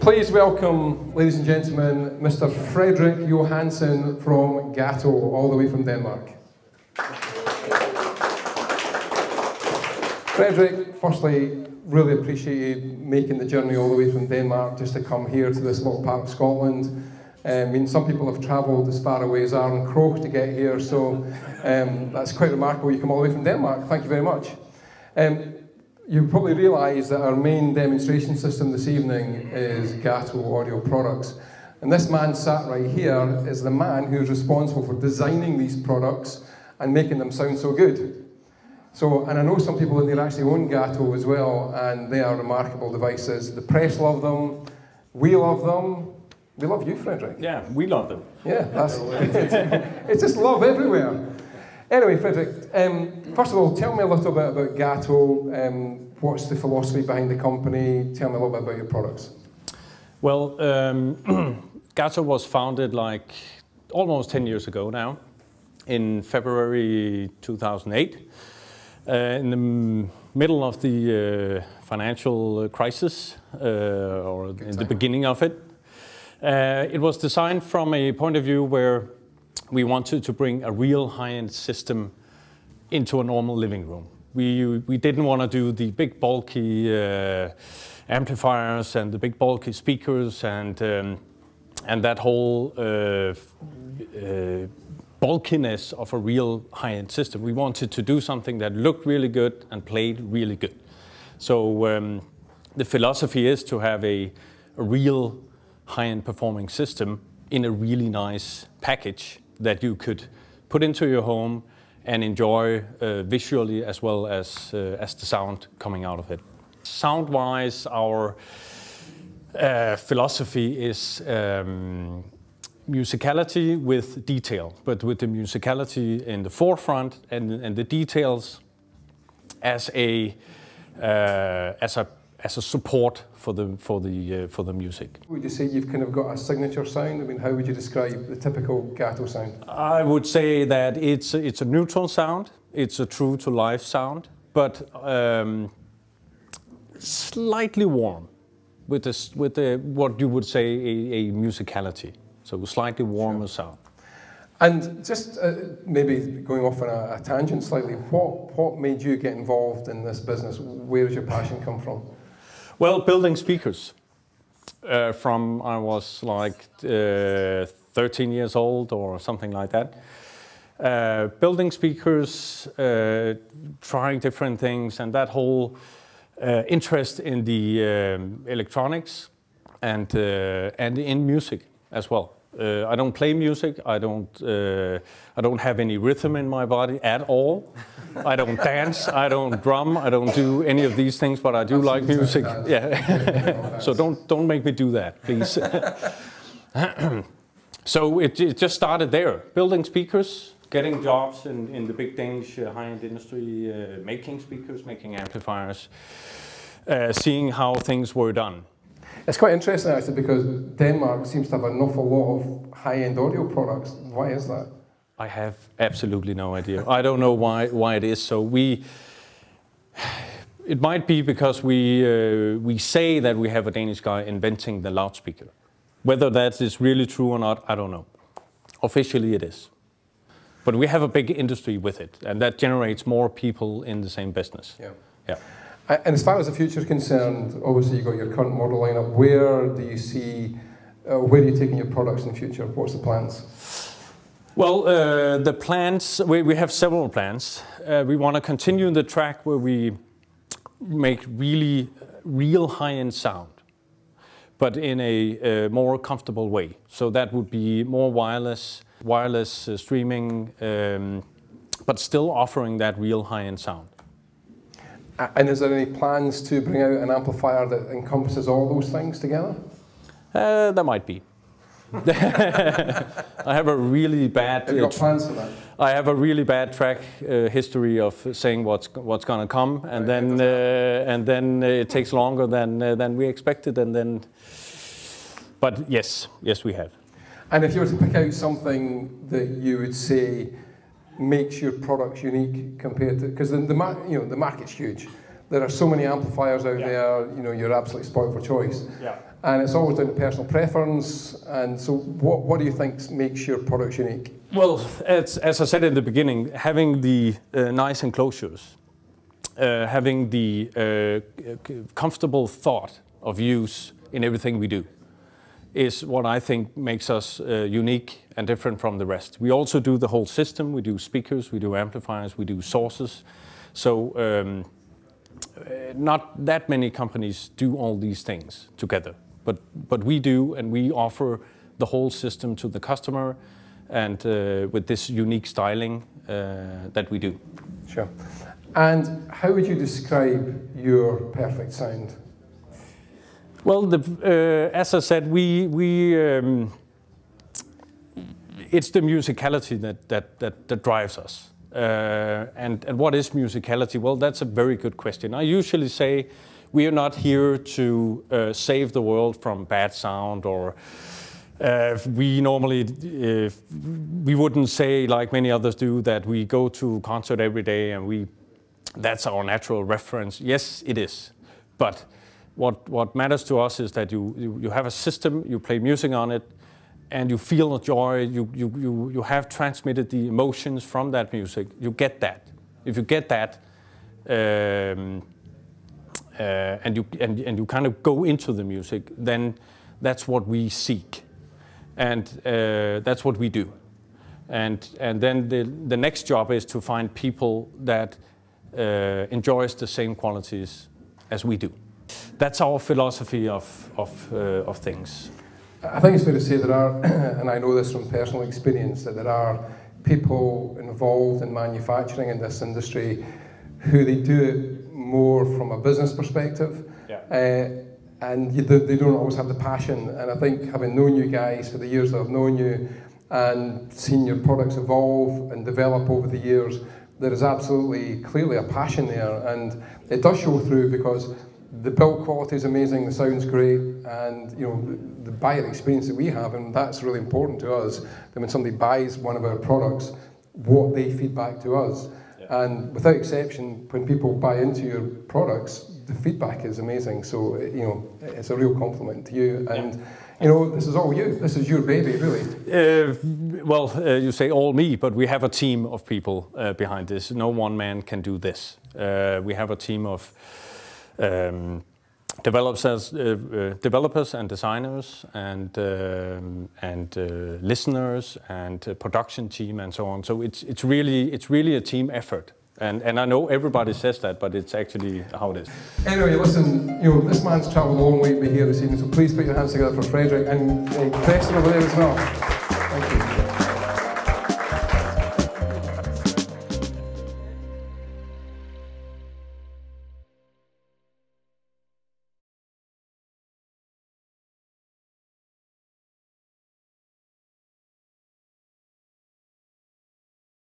Please welcome, ladies and gentlemen, Mr. Frederik Johansen from Gato, all the way from Denmark. Frederik, firstly, really appreciate you making the journey all the way from Denmark just to come here to this little part of Scotland. I mean, some people have travelled as far away as Arran Croke to get here, so that's quite remarkable. You come all the way from Denmark. Thank you very much. You probably realise that our main demonstration system this evening is Gato audio products. And this man sat right here is the man who's responsible for designing these products and making them sound so good. So, and I know some people in there actually own Gato as well, and they are remarkable devices. The press love them, we love them. We love you, Frederik. Yeah, we love them. Yeah, that's, it's just love everywhere. Anyway, Frederik, first of all, tell me a little bit about Gato. What's the philosophy behind the company? Tell me a little bit about your products. Well, Gato was founded like almost 10 years ago now, in February 2008, in the middle of the financial crisis, or in the beginning of it. It was designed from a point of view where we wanted to bring a real high-end system into a normal living room. We didn't want to do the big bulky amplifiers and the big bulky speakers and that whole bulkiness of a real high-end system. We wanted to do something that looked really good and played really good. So the philosophy is to have a real high-end performing system in a really nice package that you could put into your home and enjoy visually as well as the sound coming out of it. Sound-wise, our philosophy is musicality with detail, but with the musicality in the forefront and the details as a support for the music. Would you say you've kind of got a signature sound? I mean, how would you describe the typical Gato sound? I would say that it's a neutral sound. It's a true to life sound, but slightly warm with what you would say a musicality. So slightly warmer sound. And just maybe going off on a tangent slightly, what made you get involved in this business? Where does your passion come from? Well, building speakers. From I was like 13 years old or something like that. Building speakers, trying different things, and that whole interest in the electronics and in music as well. I don't play music. I don't have any rhythm in my body at all. I don't dance. I don't drum. I don't do any of these things. But I do like music. Yeah. So don't make me do that, please. So it just started there. Building speakers, getting jobs in the big Danish high-end industry, making speakers, making amplifiers, seeing how things were done. It's quite interesting actually because Denmark seems to have an awful lot of high-end audio products. Why is that? I have absolutely no idea. I don't know why it is so. It might be because we say that we have a Danish guy inventing the loudspeaker. Whether that is really true or not, I don't know. Officially it is. But we have a big industry with it, and that generates more people in the same business. Yeah. Yeah. And as far as the future is concerned, obviously you've got your current model lineup. Where do you see, where are you taking your products in the future? What's the plans? Well, the plans, we have several plans. We want to continue the track where we make real high-end sound, but in a more comfortable way. So that would be more wireless streaming, but still offering that real high-end sound. And is there any plans to bring out an amplifier that encompasses all those things together? There might be. I have a really bad. Have you got plans for that? I have a really bad track history of saying what's going to come, and then it takes longer than we expected, and then. But yes, we have. And if you were to pick out something that you would say makes your products unique compared to, because the market's huge, there are so many amplifiers out there, you know, you're absolutely spoiled for choice. Yeah. And it's always down to personal preference. And so what do you think makes your products unique? Well, as I said in the beginning, having the nice enclosures, having the comfortable thought of use in everything we do is what I think makes us unique and different from the rest. We also do the whole system. We do speakers, we do amplifiers, we do sources. So not that many companies do all these things together, but we do, and we offer the whole system to the customer, and with this unique styling that we do. Sure. And how would you describe your perfect sound? Well, as I said, it's the musicality that drives us. And what is musicality? Well, that's a very good question. I usually say we are not here to save the world from bad sound, or we normally, we wouldn't say, like many others do, that we go to a concert every day and that's our natural reference. Yes, it is. But what matters to us is that you have a system, you play music on it, and you feel the joy, you have transmitted the emotions from that music. You get that. If you get that, and you kind of go into the music, then that's what we seek, and that's what we do. And then the next job is to find people that enjoys the same qualities as we do. That's our philosophy of things. I think it's fair to say there are, and I know this from personal experience, that there are people involved in manufacturing in this industry who they do it more from a business perspective, and they don't always have the passion. And I think, having known you guys for the years that I've known you and seen your products evolve and develop over the years, there is absolutely clearly a passion there, and it does show through, because the build quality is amazing, the sound's great, and you know, the buyer experience that we have, and that's really important to us, that when somebody buys one of our products, what they feed back to us. And without exception, when people buy into your products, the feedback is amazing. So you know, it's a real compliment to you. And you know, this is all you. This is your baby, really. You say all me, but we have a team of people behind this. No one man can do this. We have a team of developers and designers and listeners and production team and so on. So it's really a team effort. And I know everybody says that, but it's actually how it is. Anyway, listen, you know, this man's travelled a long way to be here this evening, so please put your hands together for Frederik, and Preston over there as well.